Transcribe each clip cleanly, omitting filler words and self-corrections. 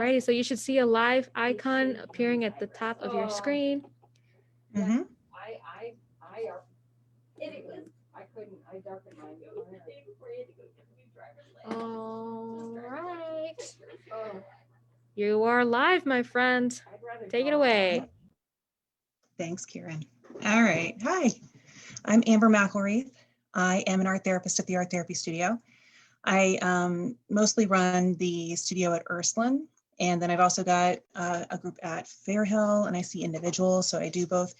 Alrighty, so you should see a live icon appearing at the top of your screen. Mm-hmm. All right. You are live, my friend. Take it away. Thanks, Kieran. All right. Hi, I'm Amber McElreath. I am an art therapist at the Art Therapy Studio. I mostly run the studio at Ursuline, and then I've also got a group at Fairhill, and I see individuals. So I do both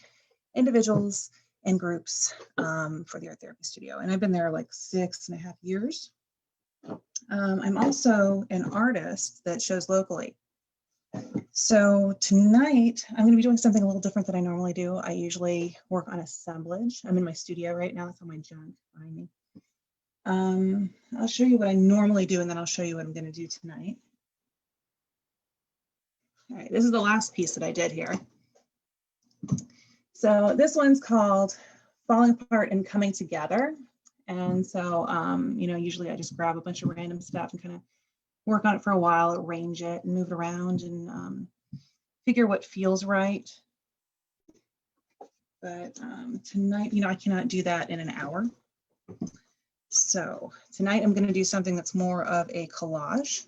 individuals and groups for the Art Therapy Studio. And I've been there like 6.5 years. I'm also an artist that shows locally. So tonight I'm going to be doing something a little different than I normally do. I usually work on assemblage. I'm in my studio right now. That's on my junk behind me. I'll show you what I normally do, and then I'll show you what I'm going to do tonight. All right, this is the last piece that I did here. So this one's called Falling Apart and Coming Together. And so, usually I just grab a bunch of random stuff and kind of work on it for a while, arrange it and move it around and figure what feels right. But tonight, I cannot do that in an hour. So tonight I'm going to do something that's more of a collage.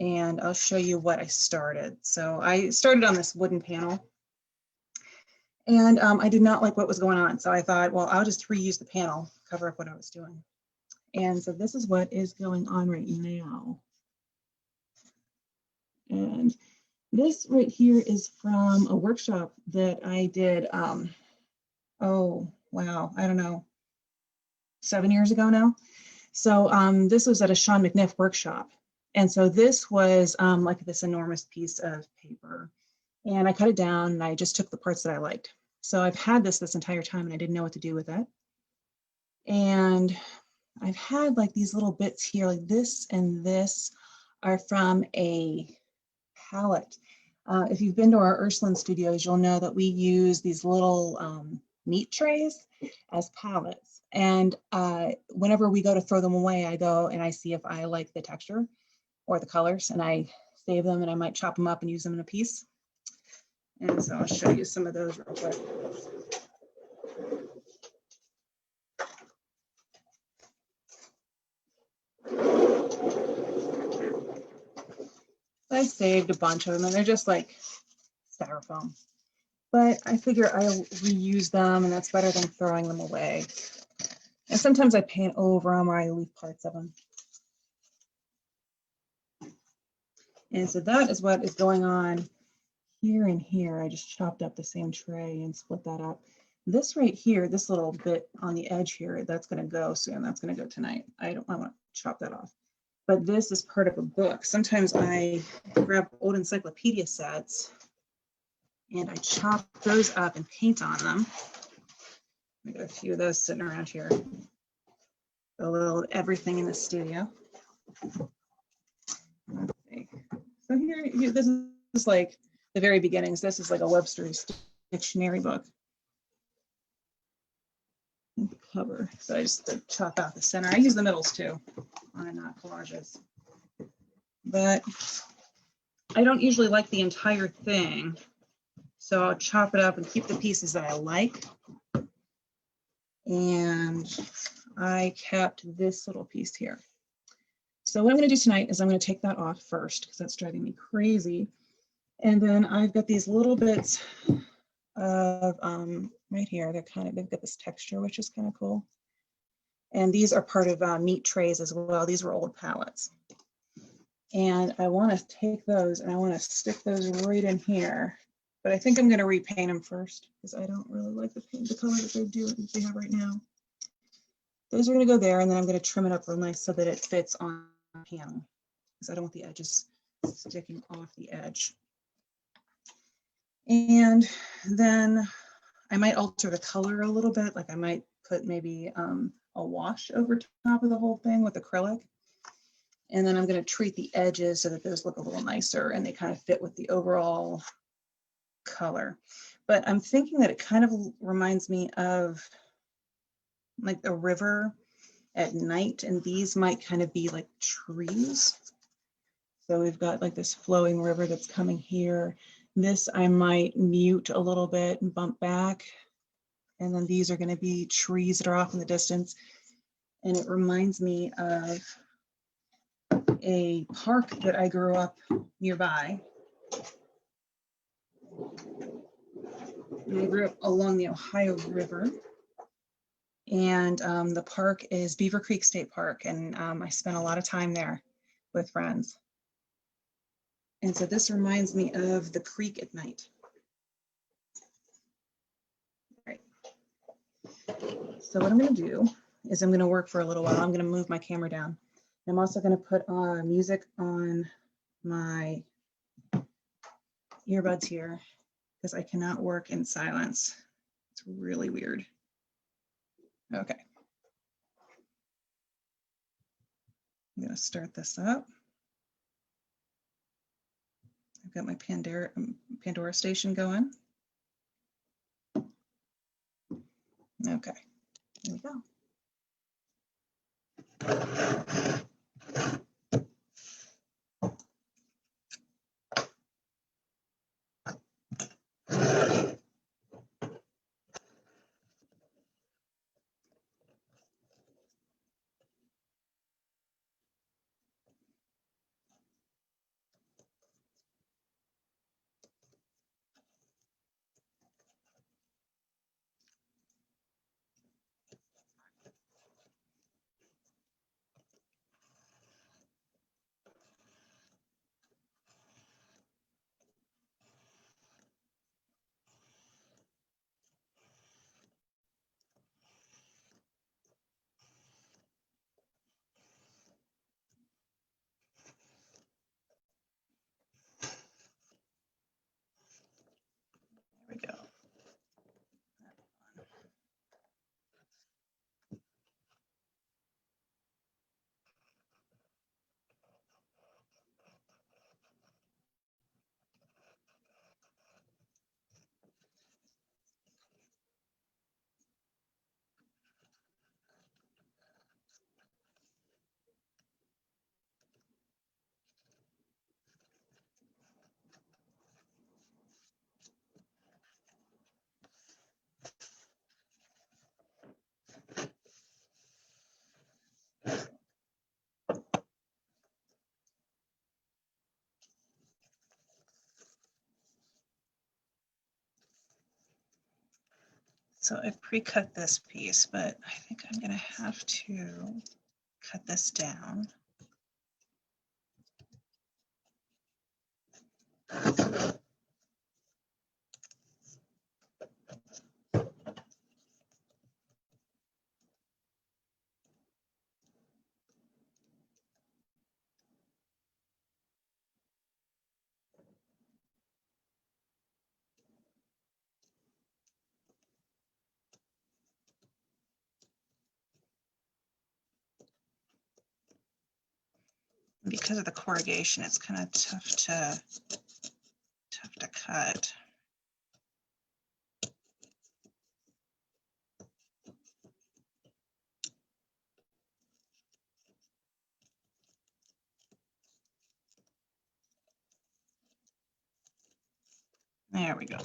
And I'll show you what I started. So I started on this wooden panel. And I did not like what was going on. So I thought, well, I'll just reuse the panel, cover up what I was doing. And so this is what is going on right now. And this right here is from a workshop that I did, oh, wow, I don't know, 7 years ago now. So this was at a Sean McNiff workshop. And so this was like this enormous piece of paper. And I cut it down and I just took the parts that I liked. So I've had this entire time and I didn't know what to do with it. And I've had like these little bits here, like this and this are from a palette. If you've been to our Ursuline studios, you'll know that we use these little meat trays as palettes. And whenever we go to throw them away, I go and I see if I like the texture or the colors, and I save them and I might chop them up and use them in a piece. And so I'll show you some of those real quick. I saved a bunch of them and they're just like styrofoam. But I figure I'll reuse them and that's better than throwing them away. And sometimes I paint over them or I leave parts of them. And so that is what is going on here and here. I just chopped up the same tray and split that up. This right here, this little bit on the edge here, that's going to go soon. That's going to go tonight. I want to chop that off. But this is part of a book. Sometimes I grab old encyclopedia sets and I chop those up and paint on them. I got a few of those sitting around here. A little everything in the studio. Let's see. So here, this is like the very beginnings. This is like a Webster's dictionary book. The cover. So I just chop out the center. I use the middles too on collages. But I don't usually like the entire thing. So I'll chop it up and keep the pieces that I like. And I kept this little piece here. So what I'm going to do tonight is I'm going to take that off first because that's driving me crazy. And then I've got these little bits of right here. They've got this texture, which is kind of cool. And these are part of meat trays as well. These were old palettes. And I want to take those and I want to stick those right in here. But I think I'm going to repaint them first because I don't really like the color that they have right now. Those are going to go there, and then I'm going to trim it up real nice so that it fits on the panel because I don't want the edges sticking off the edge. And then I might alter the color a little bit. Like I might put maybe a wash over top of the whole thing with acrylic. And then I'm going to treat the edges so that those look a little nicer and they kind of fit with the overall color. But I'm thinking that it kind of reminds me of like a river at night, and these might kind of be like trees. So we've got like this flowing river that's coming here. This I might mute a little bit and bump back. And then these are going to be trees that are off in the distance. And it reminds me of a park that I grew up nearby. And I grew up along the Ohio River. And the park is Beaver Creek State Park. And I spent a lot of time there with friends. And so this reminds me of the creek at night. All right. So what I'm going to do is I'm going to work for a little while. I'm going to move my camera down. I'm also going to put music on my earbuds here because I cannot work in silence. It's really weird. Okay. I'm going to start this up. I've got my Pandora station going. Okay, here we go. There we go. So I've pre-cut this piece, but I think I'm going to have to cut this down. Because of the corrugation, it's kind of tough to cut. There we go.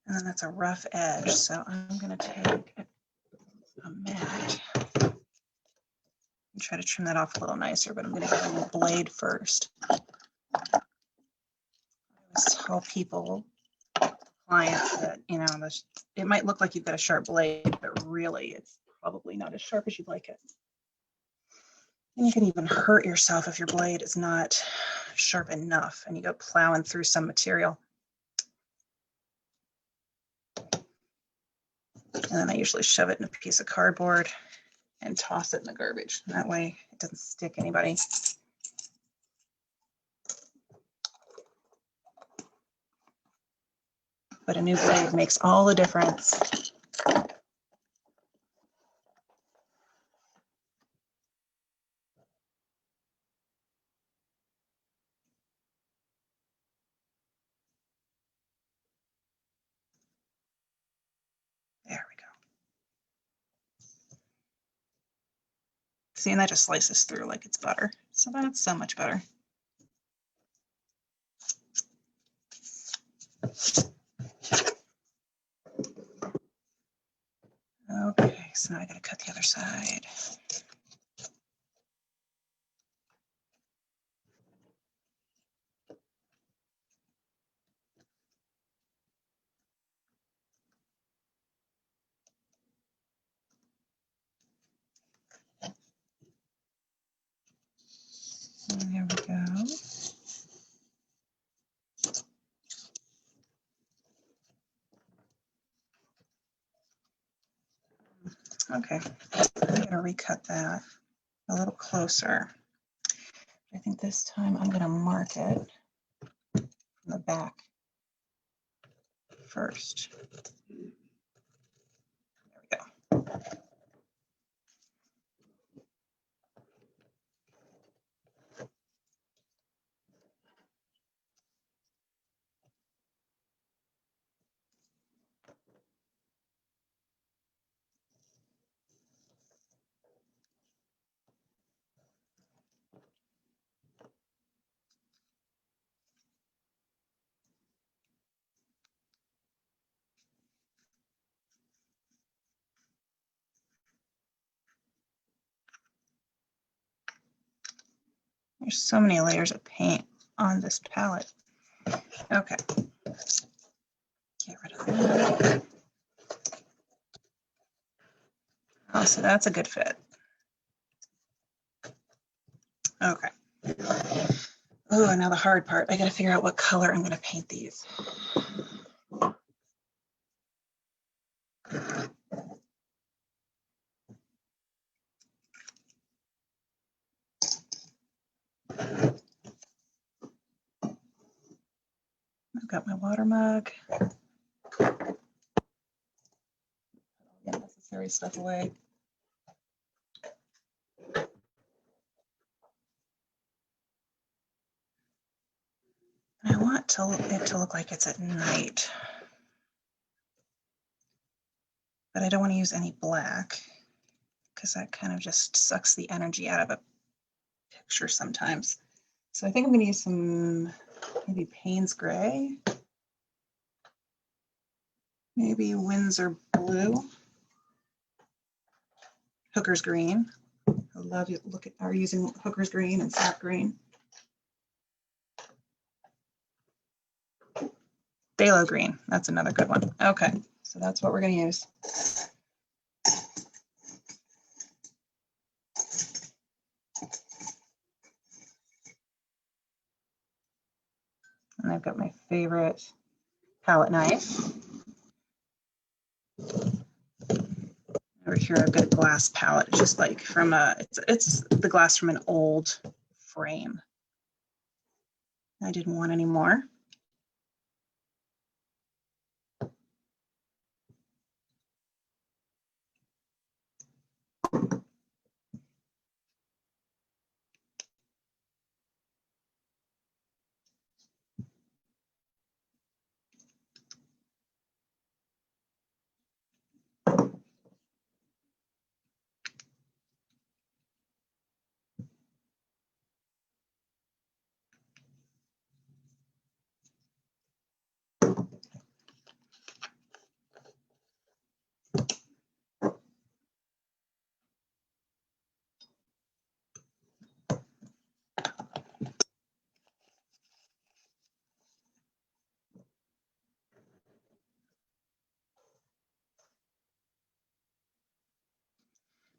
And then that's a rough edge, so I'm going to take a mat and try to trim that off a little nicer, but I'm going to get a new blade first. I always tell people, clients, that it might look like you've got a sharp blade, but really it's probably not as sharp as you'd like it. And you can even hurt yourself if your blade is not sharp enough and you go plowing through some material. And then I usually shove it in a piece of cardboard and toss it in the garbage. That way it doesn't stick anybody. But a new blade makes all the difference. There we go. See, and that just slices through like it's butter. So that's so much better. Okay, so now I gotta cut the other side. And there we go. Okay, I'm gonna recut that a little closer. I think this time I'm gonna mark it from the back first. There we go. There's so many layers of paint on this palette. Okay. Get rid of that. Oh, so that's a good fit. Okay. Oh, now the hard part. I got to figure out what color I'm going to paint these. I've got my water mug. Get unnecessary stuff away. I want it to look like it's at night, but I don't want to use any black because that kind of just sucks the energy out of a picture sometimes. So I think I'm going to use some maybe Payne's Gray, maybe Windsor Blue, Hooker's Green. I love you. Look at are using Hooker's Green and Sap Green. Phthalo Green, that's another good one. Okay, so that's what we're going to use. And I've got my favorite palette knife. Over here, I've got a glass palette. It's just like from a, it's the glass from an old frame. I didn't want any more.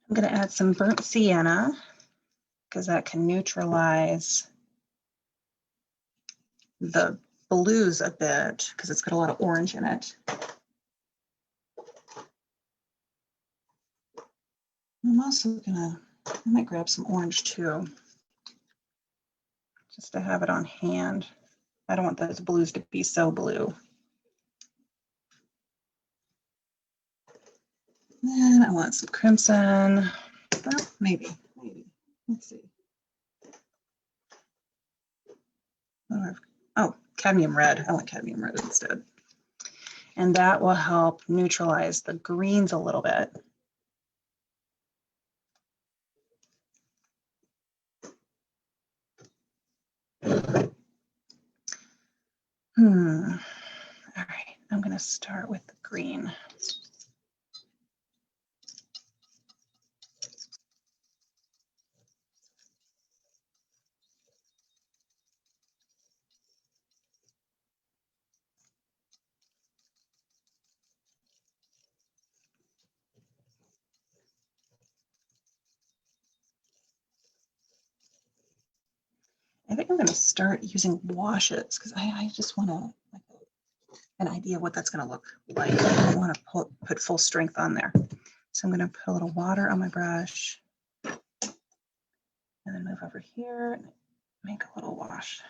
I'm going to add some burnt sienna because that can neutralize the blues a bit because it's got a lot of orange in it. I'm also I might grab some orange too, just to have it on hand. I don't want those blues to be so blue. Then I want some crimson. Well, maybe. Let's see. Oh, cadmium red. I want cadmium red instead. And that will help neutralize the greens a little bit. going to start with the green. I think I'm going to start using washes because I just want to like an idea of what that's going to look like. I don't want to put full strength on there. So I'm going to put a little water on my brush and then move over here and make a little wash.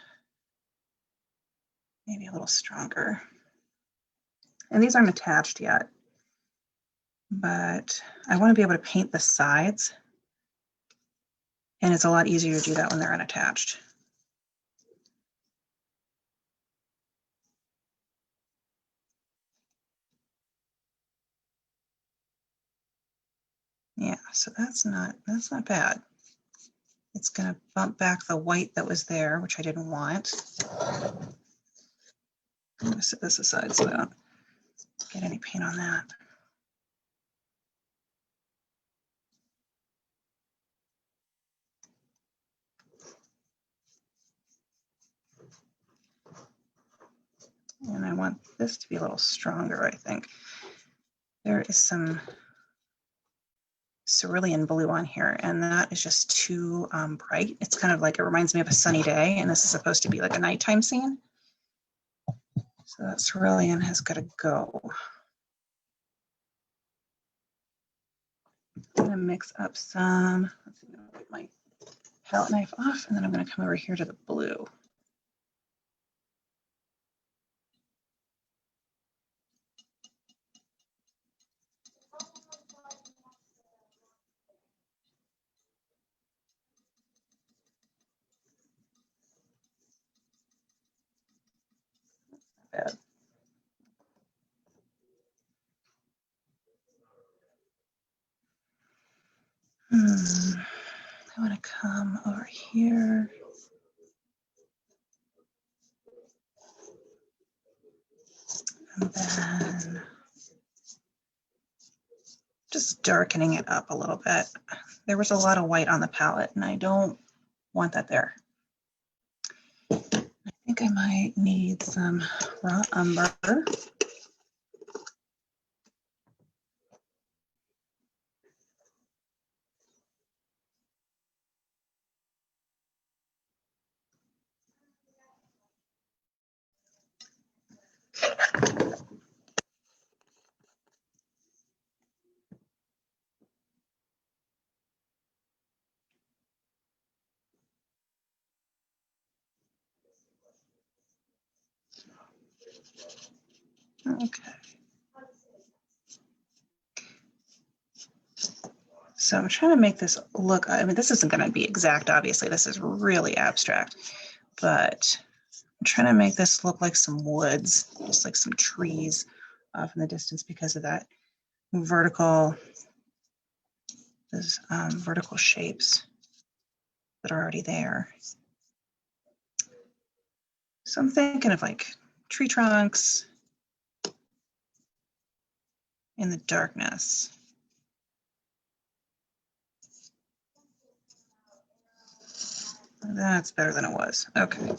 Maybe a little stronger. And these aren't attached yet, but I want to be able to paint the sides. And it's a lot easier to do that when they're unattached. Yeah, so that's not bad. It's going to bump back the white that was there, which I didn't want. I'm going to set this aside so I don't get any paint on that. And I want this to be a little stronger, I think. There is some cerulean blue on here, and that is just too bright. It's kind of like, it reminds me of a sunny day, and this is supposed to be like a nighttime scene. So that cerulean has got to go. I'm going to mix up some, let's see, I'm going to get my palette knife off, and then I'm going to come over here to the blue. Bad. I want to come over here. And then just darkening it up a little bit. There was a lot of white on the palette, and I don't want that there. I think I might need some raw umber. Okay. So I'm trying to make this look, I mean, this isn't going to be exact, obviously. This is really abstract, but I'm trying to make this look like some woods, just like some trees off in the distance because of that vertical, those vertical shapes that are already there. So I'm thinking of like tree trunks in the darkness. That's better than it was. Okay.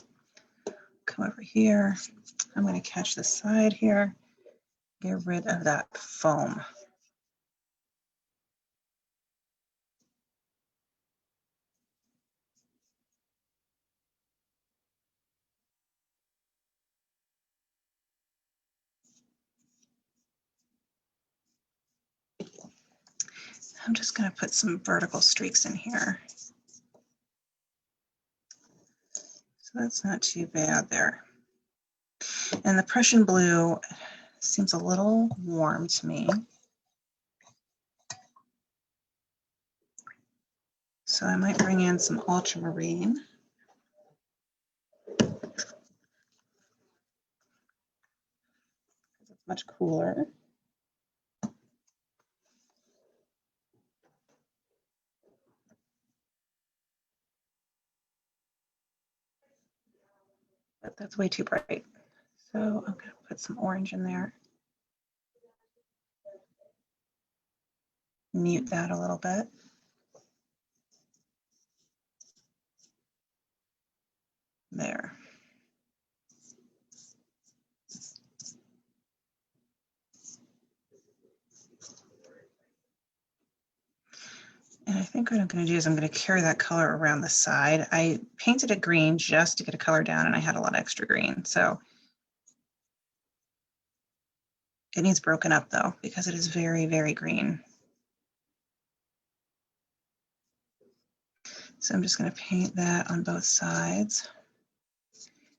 Come over here. I'm going to catch the side here. Get rid of that foam. I'm just going to put some vertical streaks in here. So that's not too bad there. And the Prussian blue seems a little warm to me. So I might bring in some ultramarine. It's much cooler. But that's way too bright. So I'm going to put some orange in there. mute that a little bit. There. And I think what I'm going to do is I'm going to carry that color around the side. I painted it green just to get a color down, and I had a lot of extra green. So it needs broken up though, because it is very, very green. So I'm just going to paint that on both sides,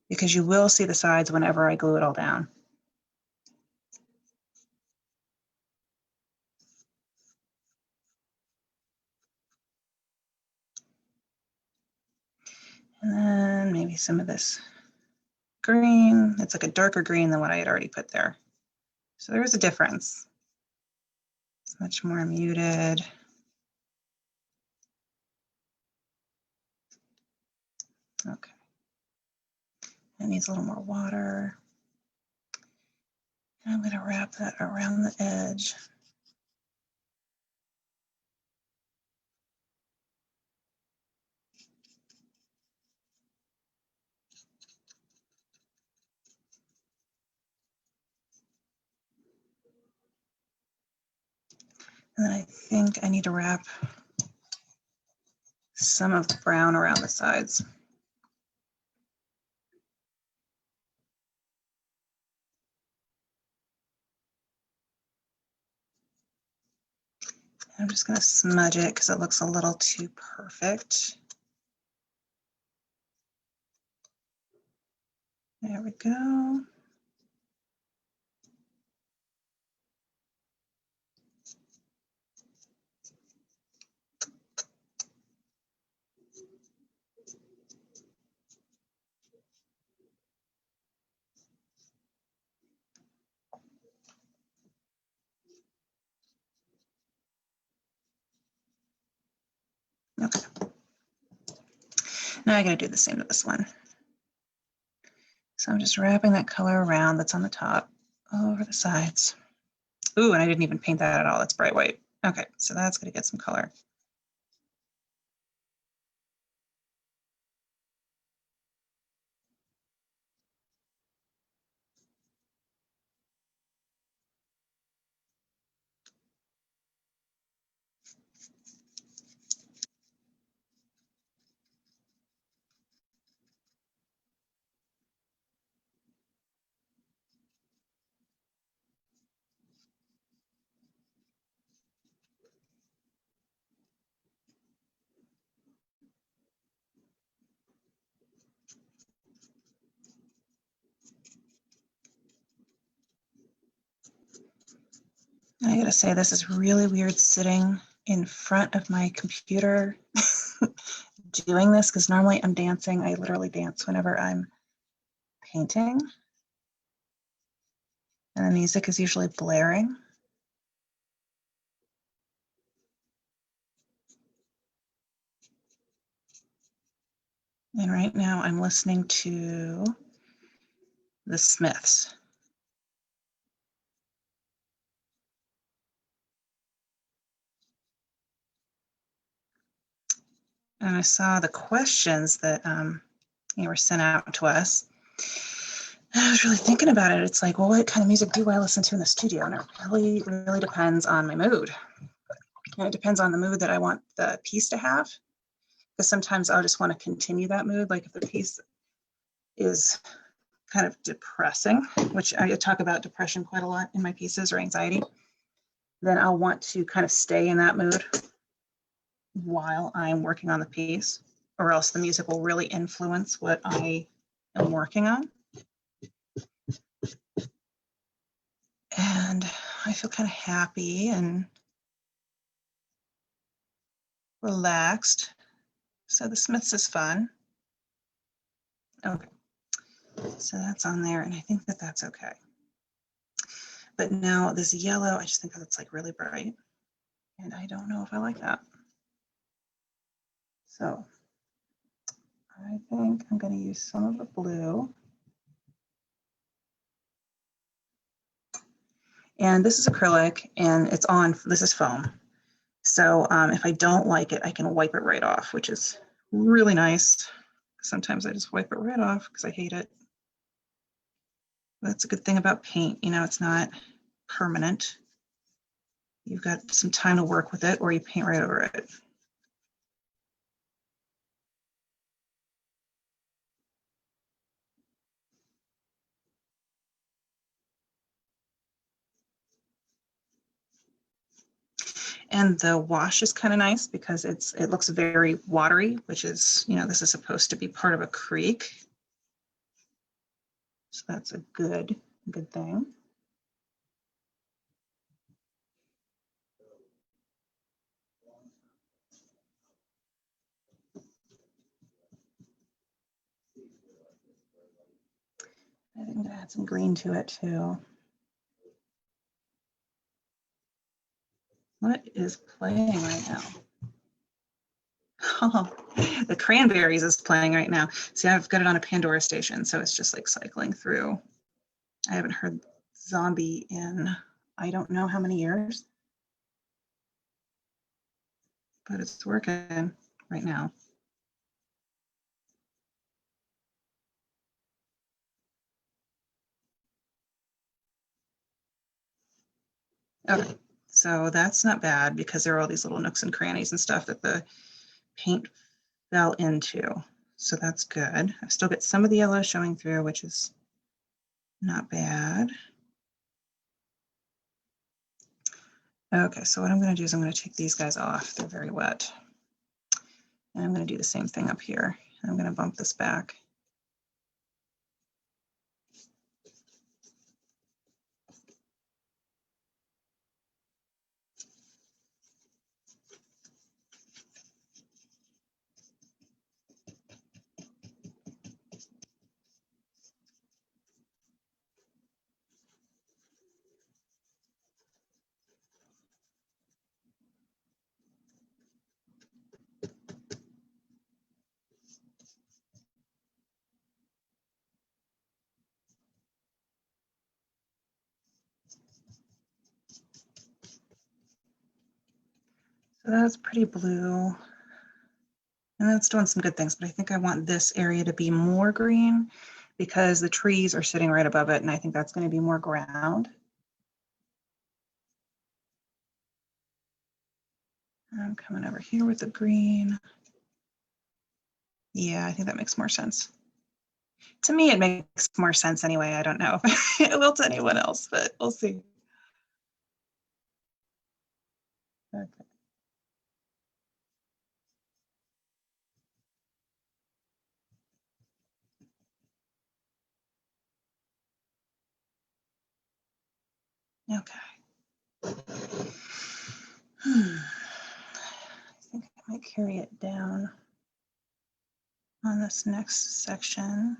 because you will see the sides whenever I glue it all down. And then maybe some of this green. It's like a darker green than what I had already put there. So there is a difference. It's much more muted. Okay. It needs a little more water. And I'm going to wrap that around the edge. And then I think I need to wrap some of the brown around the sides. I'm just going to smudge it because it looks a little too perfect. There we go. Okay. Now I got to do the same to this one. So I'm just wrapping that color around that's on the top over the sides. Ooh, and I didn't even paint that at all. It's bright white. Okay, so that's going to get some color. I gotta say, this is really weird sitting in front of my computer doing this, because normally I'm dancing. I literally dance whenever I'm painting. And the music is usually blaring. And right now I'm listening to the Smiths. And I saw the questions that were sent out to us. And I was really thinking about it. It's like, well, what kind of music do I listen to in the studio? And it really, really depends on my mood. And it depends on the mood that I want the piece to have. Because sometimes I'll just want to continue that mood. Like if the piece is kind of depressing, which I talk about depression quite a lot in my pieces, or anxiety, then I'll want to kind of stay in that mood while I'm working on the piece, or else the music will really influence what I am working on. And I feel kind of happy and relaxed. So the Smiths is fun. Okay, so that's on there, and I think that that's okay. But now this yellow, I just think that it's like really bright, and I don't know if I like that. So I think I'm going to use some of the blue. And this is acrylic, and it's on, this is foam. So if I don't like it, I can wipe it right off, which is really nice. Sometimes I just wipe it right off because I hate it. That's a good thing about paint. You know, it's not permanent. You've got some time to work with it, or you paint right over it. And the wash is kind of nice because it looks very watery, which is, you know, this is supposed to be part of a creek. So that's a good thing. I think I'm gonna add some green to it too. What is playing right now? Oh, the Cranberries is playing right now. See, I've got it on a Pandora station, so it's just like cycling through. I haven't heard Zombie in I don't know how many years, but it's working right now. Okay, so that's not bad because there are all these little nooks and crannies and stuff that the paint fell into. So that's good. I've still got some of the yellow showing through, which is not bad. Okay, so what I'm going to do is I'm going to take these guys off. They're very wet. And I'm going to do the same thing up here. I'm going to bump this back. So that's pretty blue. And that's doing some good things, but I think I want this area to be more green because the trees are sitting right above it, and I think that's going to be more ground. I'm coming over here with the green. Yeah, I think that makes more sense. To me, it makes more sense anyway. I don't know if it will to anyone else, but we'll see. Okay. Okay. I think I might carry it down on this next section,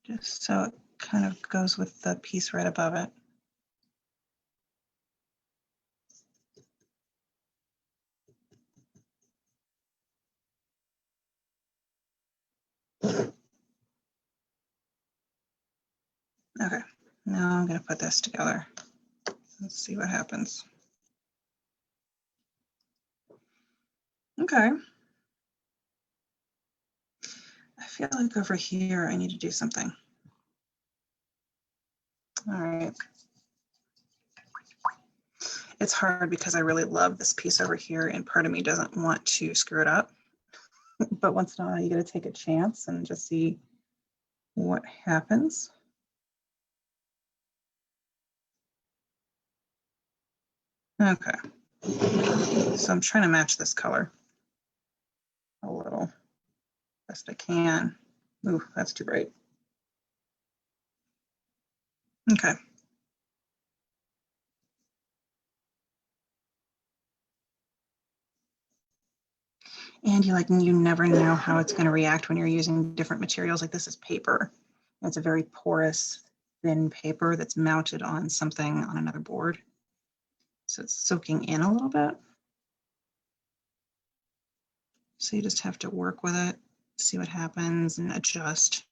just so it kind of goes with the piece right above it. Okay, now I'm going to put this together. Let's see what happens. Okay. I feel like over here I need to do something. All right. It's hard because I really love this piece over here and part of me doesn't want to screw it up. But once in a while you got to take a chance and just see what happens. Okay. So I'm trying to match this color a little best I can. Ooh, that's too bright. Okay. And you never know how it's going to react when you're using different materials. Like this is paper. It's a very porous, thin paper that's mounted on something on another board. So it's soaking in a little bit. So you just have to work with it, see what happens, and adjust.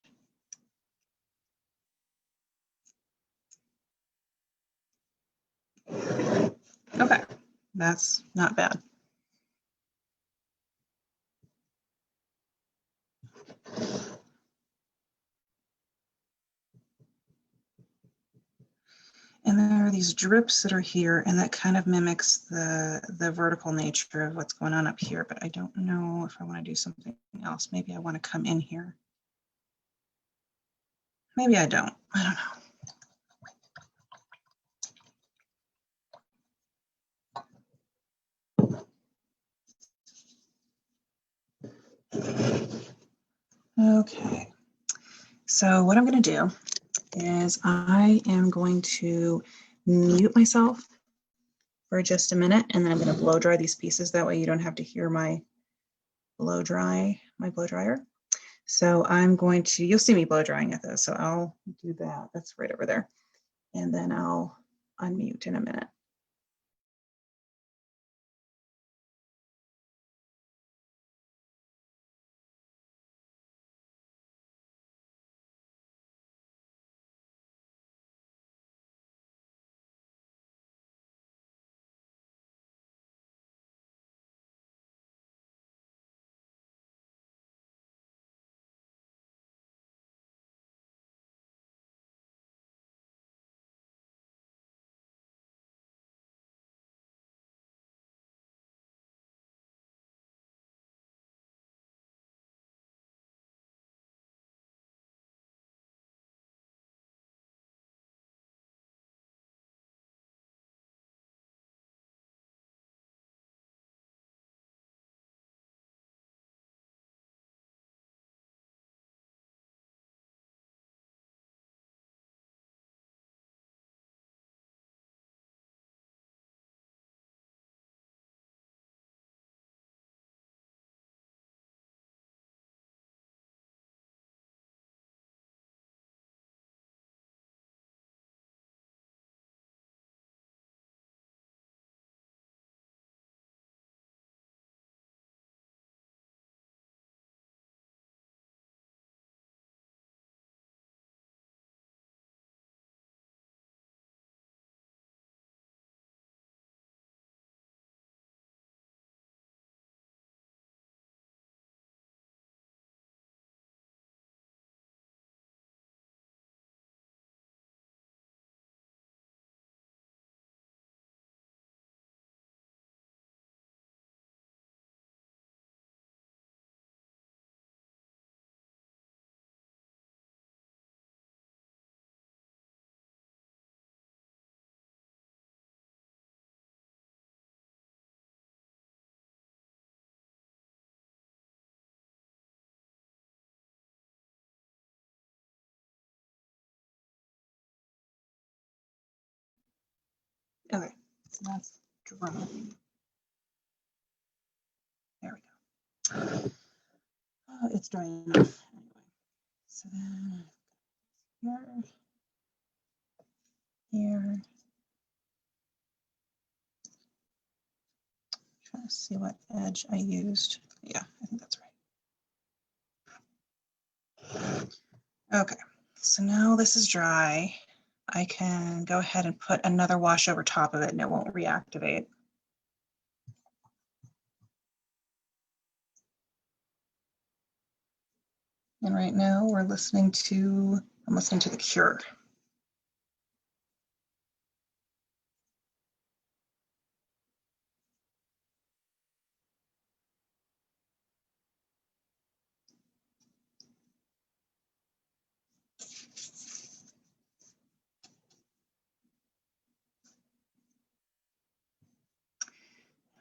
Okay, that's not bad. And there are these drips that are here, and that kind of mimics the vertical nature of what's going on up here, but I don't know if I want to do something else. Maybe I want to come in here. Maybe I don't. I don't know. Okay, so what I'm going to do is I am going to mute myself for just a minute, and then I'm going to blow dry these pieces. That way you don't have to hear my blow dryer. So I'm going to, you'll see me blow drying at this, so I'll do that. That's right over there. And then I'll unmute in a minute. Okay, so that's dry. There we go. Oh, it's dry enough. Anyway, so then here. Trying to see what edge I used. Yeah, I think that's right. Okay, so now this is dry. I can go ahead and put another wash over top of it and it won't reactivate. And right now I'm listening to the Cure.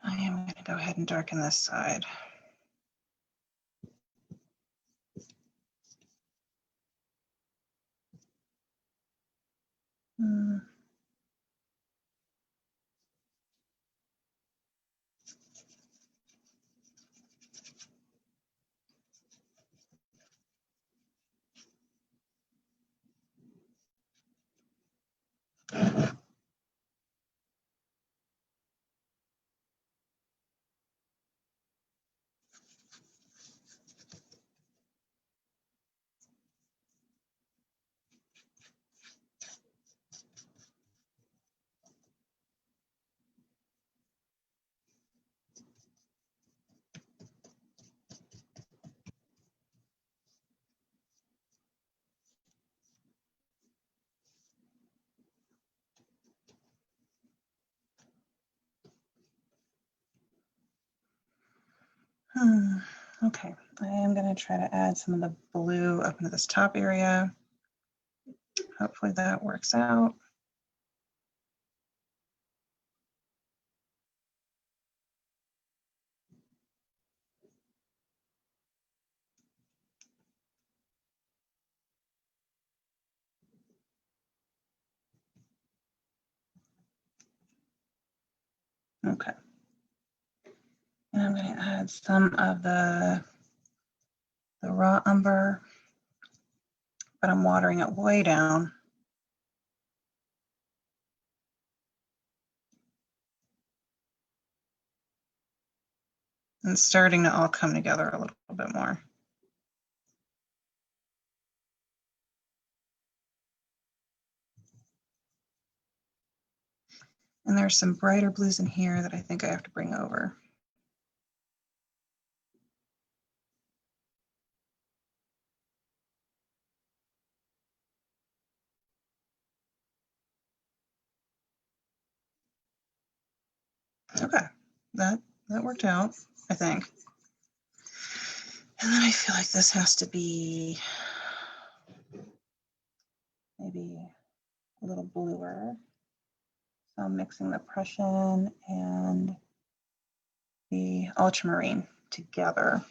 I am going to go ahead and darken this side. Okay, I am going to try to add some of the blue up into this top area. Hopefully that works out. Okay. And I'm going to add some of the raw umber, but I'm watering it way down. And it's starting to all come together a little bit more. And there's some brighter blues in here that I think I have to bring over. Okay, that worked out, I think. And then I feel like this has to be maybe a little bluer. So I'm mixing the Prussian and the ultramarine together.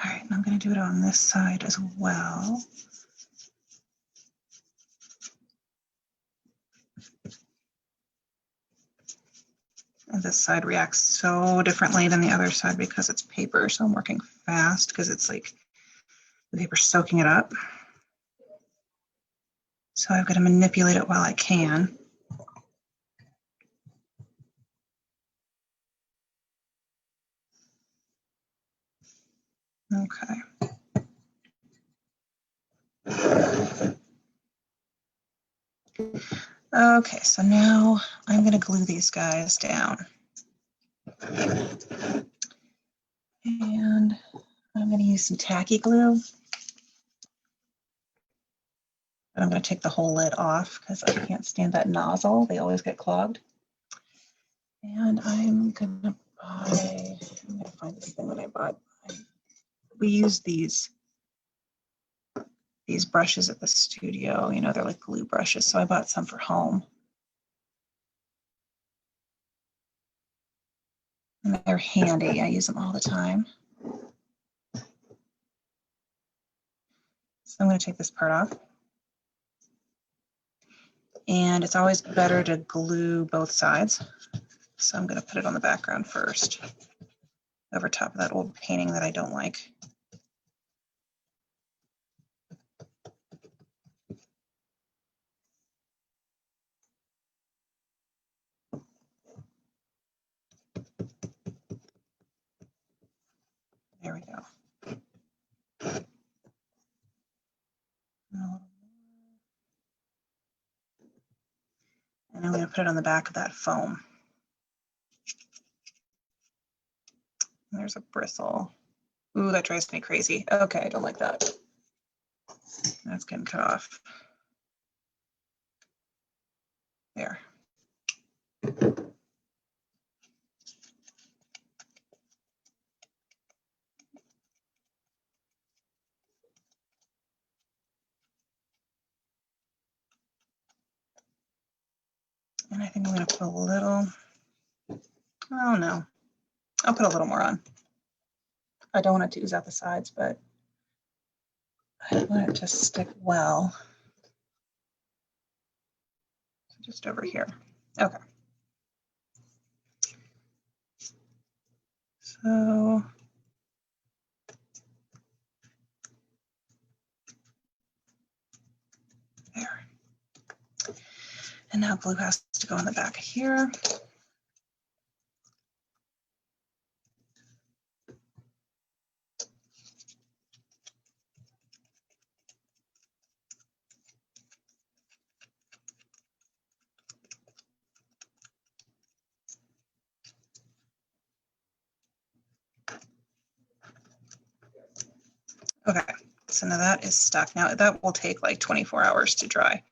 All right, and I'm going to do it on this side as well. And this side reacts so differently than the other side because it's paper. So I'm working fast because it's like the paper's soaking it up. So I've got to manipulate it while I can. Okay. Okay, so now I'm going to glue these guys down. And I'm going to use some tacky glue. But I'm going to take the whole lid off because I can't stand that nozzle. They always get clogged. And I'm going to buy, I'm going to find this thing that I bought. We use these brushes at the studio. You know, they're like glue brushes. So I bought some for home. And they're handy. I use them all the time. So I'm going to take this part off. And it's always better to glue both sides. So I'm going to put it on the background first, over top of that old painting that I don't like. There we go. And I'm going to put it on the back of that foam. And there's a bristle. Ooh, that drives me crazy. Okay, I don't like that. That's getting cut off. There. And I think I'm going to put a little, oh no, I'll put a little more on. I don't want it to ooze out the sides, but I want it to stick well. Just over here. Okay. So there. And now glue has to go in the back here. Okay, so now that is stuck. Now that will take like 24 hours to dry.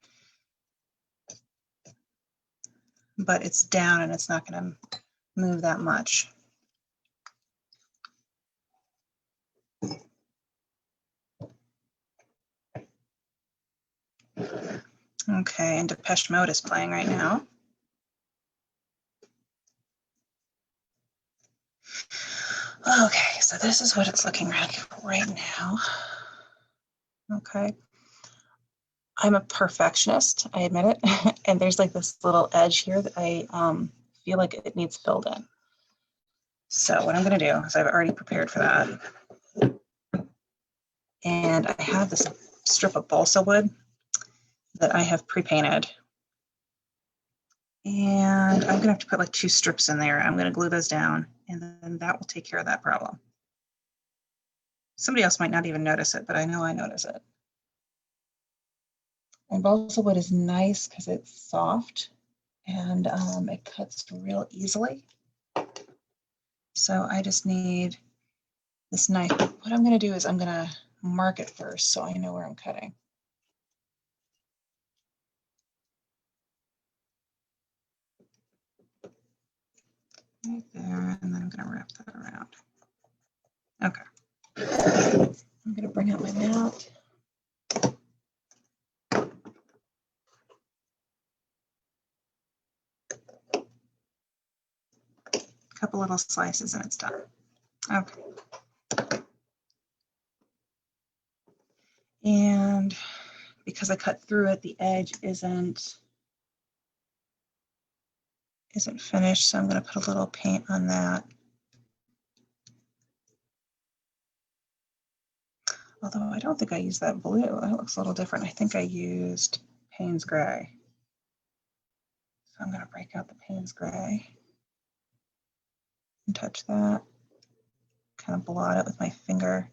But it's down and it's not going to move that much. Okay, and Depeche Mode is playing right now. Okay, so this is what it's looking like right now. Okay. I'm a perfectionist, I admit it. And there's like this little edge here that I feel like it needs filled in. So what I'm going to do is I've already prepared for that. And I have this strip of balsa wood that I have pre-painted. And I'm going to have to put like 2 strips in there. I'm going to glue those down, and then that will take care of that problem. Somebody else might not even notice it, but I know I notice it. And balsa wood is nice because it's soft and it cuts real easily. So I just need this knife. What I'm going to do is I'm going to mark it first so I know where I'm cutting. Right there, and then I'm going to wrap that around. Okay. I'm going to bring out my mat. A couple little slices and it's done. Okay. And because I cut through it, the edge isn't finished, so I'm going to put a little paint on that. Although I don't think I used that blue. That looks a little different. I think I used Payne's Gray. So I'm going to break out the Payne's Gray and touch that. Kind of blot it with my finger.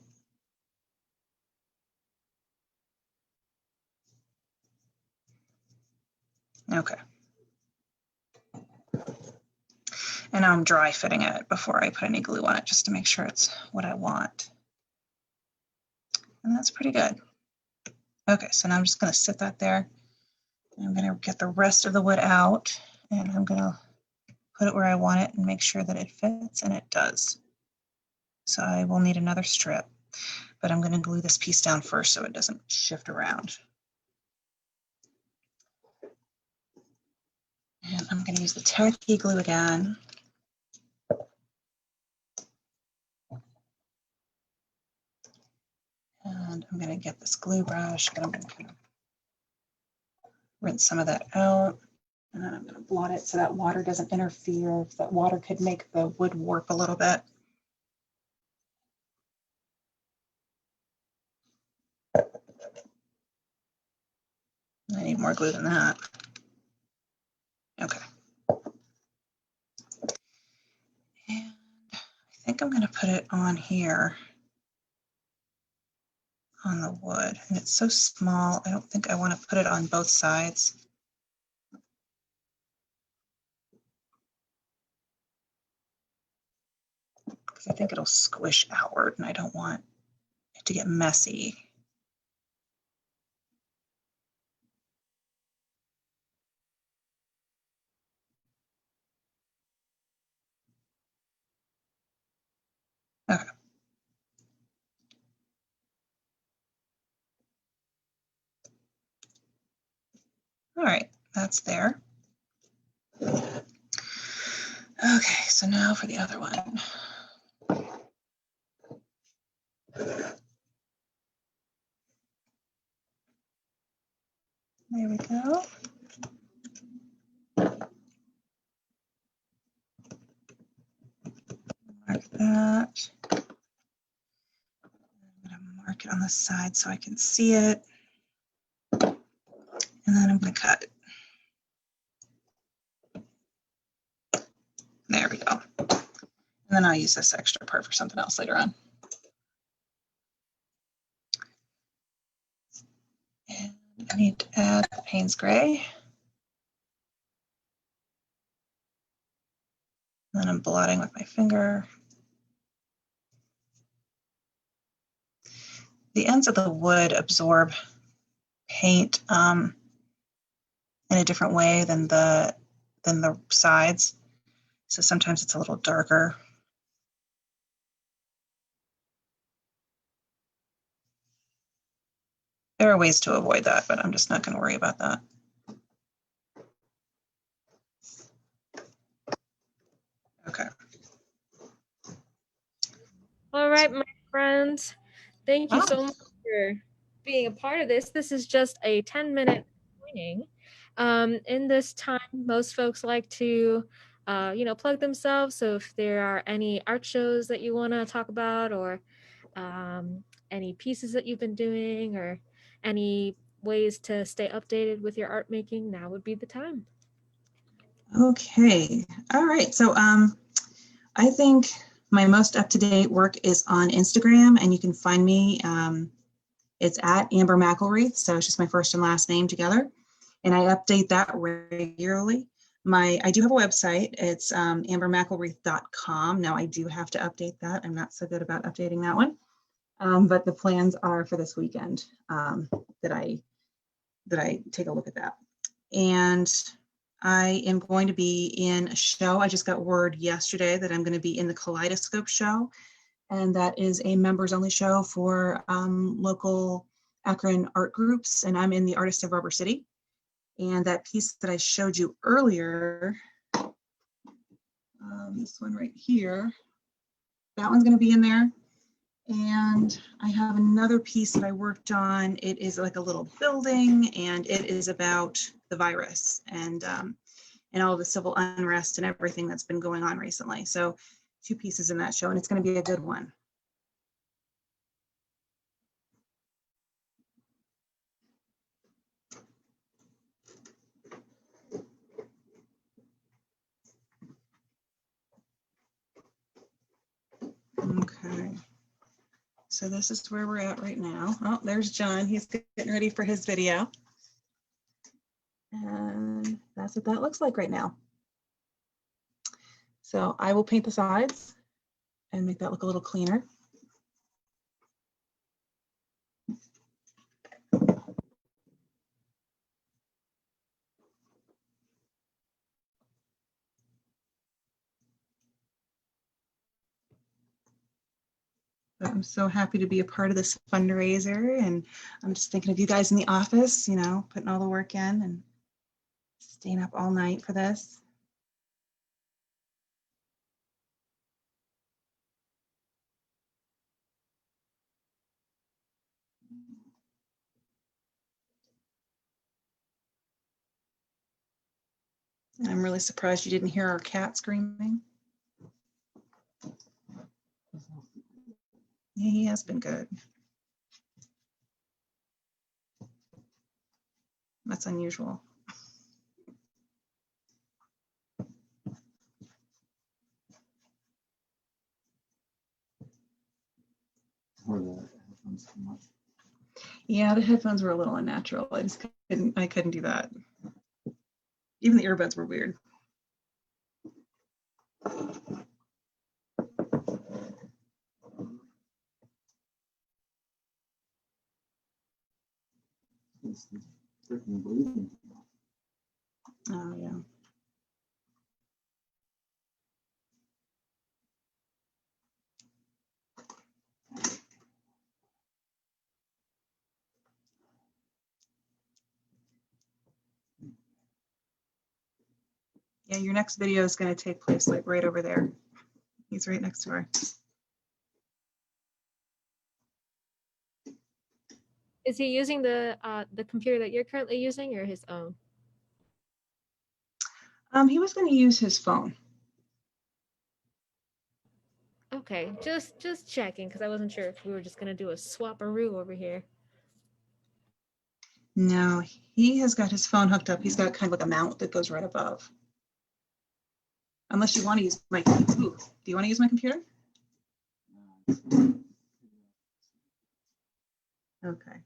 Okay. And now I'm dry fitting it before I put any glue on it, just to make sure it's what I want. And that's pretty good. Okay, so now I'm just going to sit that there. And I'm going to get the rest of the wood out, and I'm going to put it where I want it and make sure that it fits, and it does. So I will need another strip, but I'm going to glue this piece down first so it doesn't shift around. And I'm going to use the tacky glue again. And I'm going to get this glue brush, but I'm going to kind of rinse some of that out. And then I'm going to blot it so that water doesn't interfere. That water could make the wood warp a little bit. I need more glue than that. Okay. And I think I'm going to put it on here on the wood. And it's so small, I don't think I want to put it on both sides. Because I think it'll squish outward and I don't want it to get messy. Okay. All right, that's there. Okay, so now for the other one. There we go. Mark that. I'm going to mark it on the side so I can see it. And then I'm going to cut. There we go. And then I'll use this extra part for something else later on. And I need to add Payne's Gray. And then I'm blotting with my finger. the ends of the wood absorb paint in a different way than the sides. So sometimes it's a little darker. There are ways to avoid that, but I'm just not going to worry about that. Okay. All right, my friends. Thank you Ah, so much for being a part of this. This is just a 10-minute training. In this time, most folks like to, plug themselves. So if there are any art shows that you want to talk about, or any pieces that you've been doing, or any ways to stay updated with your art making, now would be the time. okay. All right. So I think my most up-to-date work is on Instagram, and you can find me. It's at Amber McElreath, so it's just my first and last name together, and I update that regularly. I do have a website. It's ambermcelreath.com. Now I do have to update that. I'm not so good about updating that one, but the plans are for this weekend that I take a look at that. And I am going to be in a show. I just got word yesterday that I'm going to be in the Kaleidoscope show, and that is a members only show for local Akron art groups, and I'm in the Artist of Rubber City. And that piece that I showed you earlier, this one right here, that one's going to be in there. And I have another piece that I worked on. It is like a little building, and it is about the virus and all the civil unrest and everything that's been going on recently. So 2 pieces in that show, and it's going to be a good one. Okay. So this is where we're at right now. Oh, there's John. He's getting ready for his video. And that's what that looks like right now. So I will paint the sides and make that look a little cleaner. But I'm so happy to be a part of this fundraiser, and I'm just thinking of you guys in the office, you know, putting all the work in and staying up all night for this. And I'm really surprised you didn't hear our cat screaming. Yeah, he has been good. That's unusual. Yeah, the headphones were a little unnatural. I couldn't do that. Even the earbuds were weird. Oh yeah. Yeah, your next video is going to take place like right over there. He's right next to her. Is he using the computer that you're currently using, or his own? He was going to use his phone. Okay, just checking, because I wasn't sure if we were just gonna do a swap-a-roo over here. No, he has got his phone hooked up. He's got kind of like a mount that goes right above. Unless you want to use my, ooh, do you want to use my computer? Okay.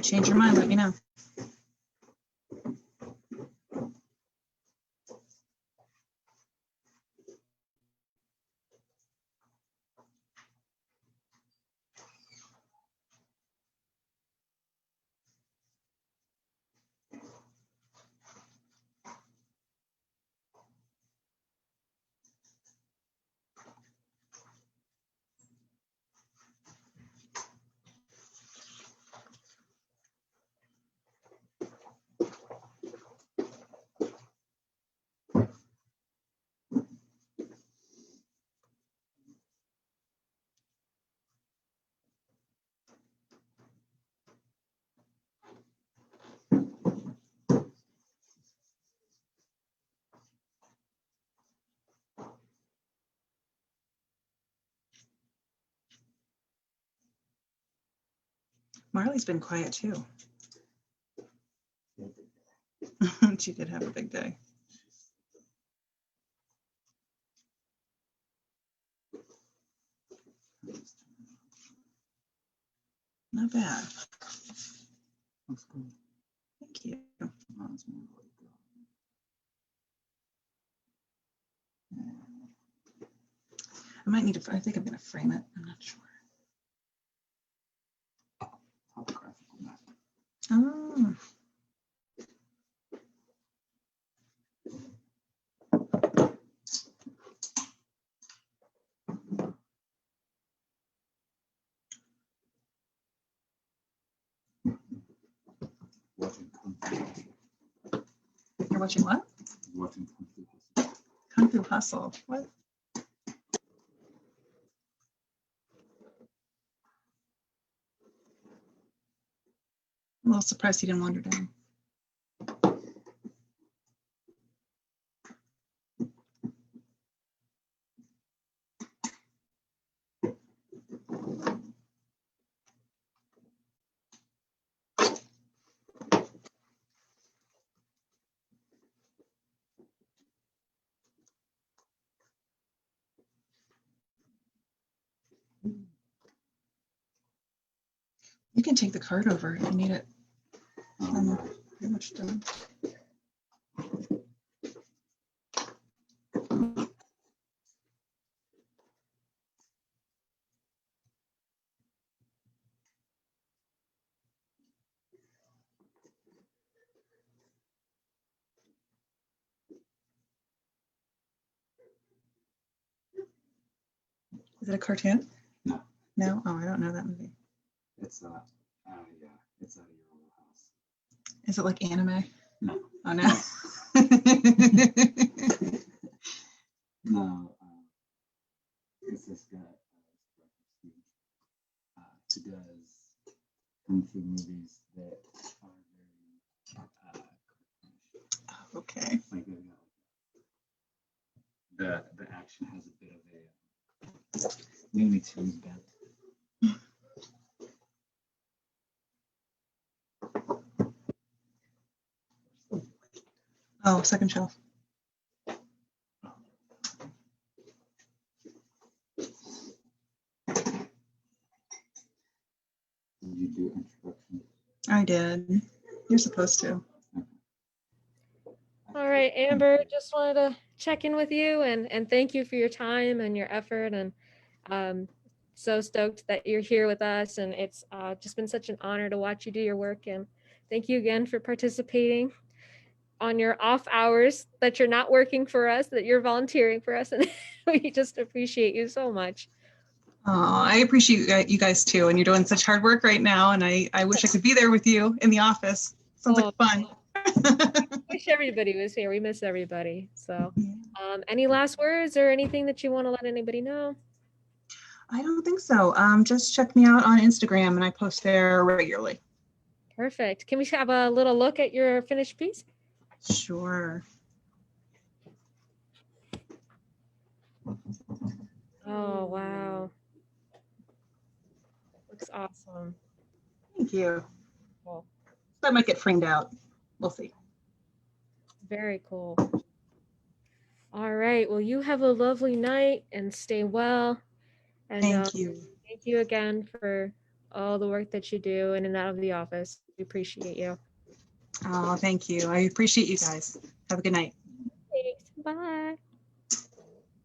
change your mind, let me know. Marley's been quiet too. She did have a big day. Not bad. Looks good. Thank you. Reminds me of like, I might need to, I think I'm going to frame it. I'm not sure. topographical map. Oh. Watching Kung Fu Hustle. You're watching what? Watching Kung Fu Hustle. Kung Fu Hustle. What? I'm a little surprised he didn't wander down. You can take the card over if you need it. I'm pretty much done. Is it a cartoon? No. No? Oh, I don't know that movie. It's yeah, it's out of your old house. Is it like anime? No. Oh, no. No, it's this guy, who does kung fu movies that are very cartoonish. Okay. Like the action has a bit of a Looney Tunes bent. Oh, second shelf. Did you do introduction? I did. You're supposed to. All right, Amber, just wanted to check in with you and thank you for your time and your effort, and so stoked that you're here with us, and it's just been such an honor to watch you do your work, and thank you again for participating on your off hours that you're not working for us, that you're volunteering for us, and we just appreciate you so much. Oh, I appreciate you guys too, and you're doing such hard work right now, and I wish I could be there with you in the office. Sounds like fun. Wish everybody was here. We miss everybody. So, any last words or anything that you want to let anybody know? I don't think so. Just check me out on Instagram, and I post there regularly. Perfect. Can we have a little look at your finished piece? Sure. Oh, wow. Looks awesome. Thank you. Cool. That might get framed out. We'll see. Very cool. All right. Well, you have a lovely night and stay well. And thank you. Thank you again for all the work that you do in and out of the office. We appreciate you. Oh, thank you. I appreciate you guys. Have a good night. Thanks. Bye.